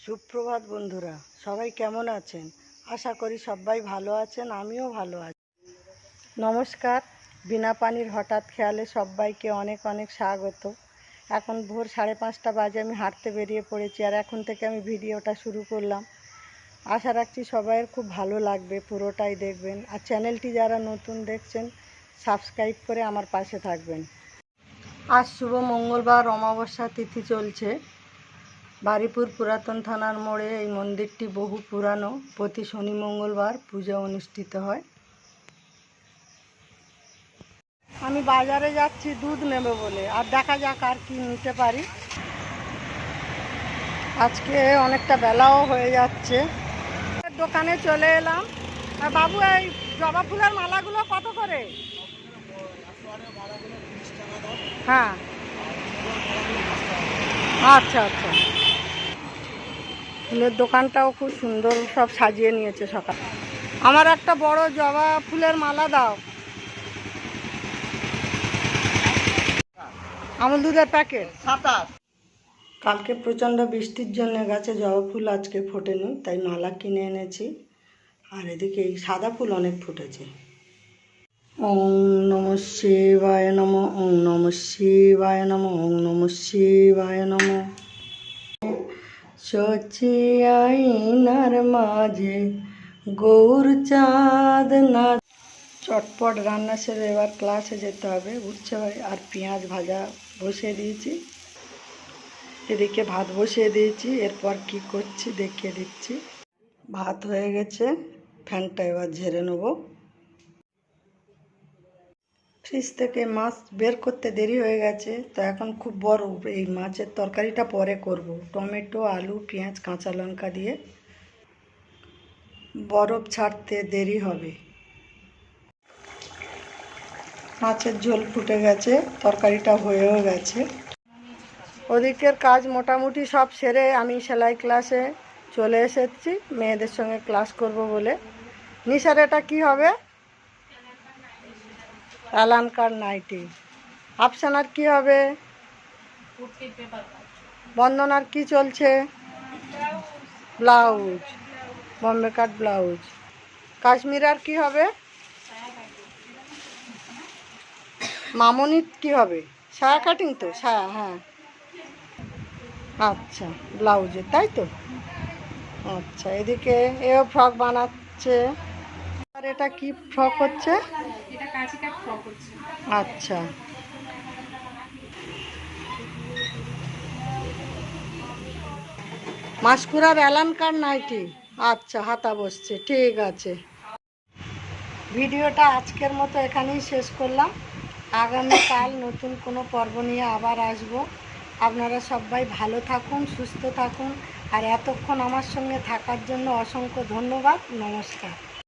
সুপ্রভাত বন্ধুরা, সবাই কেমন আছেন? আশা করি সবাই ভালো আছেন, আমিও ভালো আছি। নমস্কার। বিনা পানির হঠাৎ খেয়ালে সবাইকে অনেক অনেক স্বাগত। এখন ভোর 5:30 বাজে, আমি হাঁটতে বেরিয়ে পড়েছি, আর এখন থেকে আমি ভিডিওটা শুরু করলাম। আশা রাখছি সবাইয়ের খুব ভালো লাগবে, পুরোটাই দেখবেন। আর চ্যানেলটি যারা নতুন দেখছেন, সাবস্ক্রাইব করে আমার পাশে থাকবেন। আজ শুভ মঙ্গলবার, অমাবস্যা তিথি চলছে। বারুইপুর পুরাতন থানার মোড়ে এই মন্দিরটি বহু পুরানো। প্রতি শনি মঙ্গলবার পূজা অনুষ্ঠিত হয়। আমি বাজারে যাচ্ছি দুধ নেবে বলে, আর দেখা যাক আর কি নিতে পারি। আজকে অনেকটা বেলাও হয়ে যাচ্ছে। দোকানে চলে এলাম। আর বাবু, এই জবা ফুলের মালাগুলো কত করে? হ্যাঁ, আচ্ছা আচ্ছা। ফুলের দোকানটাও খুব সুন্দর, সব সাজিয়ে নিয়েছে সকাল। আমার একটা বড় জবা ফুলের মালা দাও। আমুল দুধের প্যাকেট 27। কালকে প্রচণ্ড বৃষ্টির জন্য গাছে জবা ফুল আজকে ফোটেনি, তাই মালা কিনে এনেছি। আর এদিকে এই সাদা ফুল অনেক ফুটেছে। ওম নমঃ শিবায় নমঃ, ওম নমঃ শিবায় নমঃ, ওম নমঃ শিবায় নমঃ। সচি আইনার মাঝে গৌর চাঁদ না। চটপট রান্না সেরে এবার ক্লাসে যেতে হবে। উচ্ছে আর পেঁয়াজ ভাজা বসিয়ে দিয়েছি, এদিকে ভাত বসিয়ে দিয়েছি। এরপর কি করছি দেখিয়ে দিচ্ছি। ভাত হয়ে গেছে, ফ্যানটা এবার ঝেড়ে নেব। ফ্রিজ থেকে মাছ বের করতে দেরি হয়ে গেছে, তো এখন খুব বড় এই মাছের তরকারিটা পরে করব। টমেটো, আলু, পেঁয়াজ, কাঁচা লঙ্কা দিয়ে। বরফ ছাড়তে দেরি হবে। মাছের ঝোল ফুটে গেছে, তরকারিটা হয়েও গেছে। ওদিকের কাজ মোটামুটি সব সেরে আমি সেলাই ক্লাসে চলে এসেছি, মেয়েদের সঙ্গে ক্লাস করব বলে। নিশার এটা কী হবে? অ্যালানকার নাইটি। আফসানার কি হবে? বন্দনার কি চলছে? Blouse, Bombay cut blouse. কাশ্মীরার কি হবে? মামনির কি হবে? সায়া কাটিং তো, সায়া, হ্যাঁ। আচ্ছা, ব্লাউজে, তাই তো। আচ্ছা, এদিকে এও ফ্রক বানাচ্ছে। আর এটা কি ফ্রক হচ্ছে? এটা কাঁচি কাট ফ্রক হচ্ছে। আচ্ছা, মাসকুরার অ্যালানকার নাইটি। আচ্ছা, হাতা বসছে, ঠিক আছে। ভিডিওটা আজকের মতো এখানেই শেষ করলাম। আগামীকাল নতুন কোনো পর্ব নিয়ে আবার আসব। আপনারা সবাই ভালো থাকুন, সুস্থ থাকুন। আর এতক্ষণ আমার সঙ্গে থাকার জন্য অসংখ্য ধন্যবাদ। নমস্কার।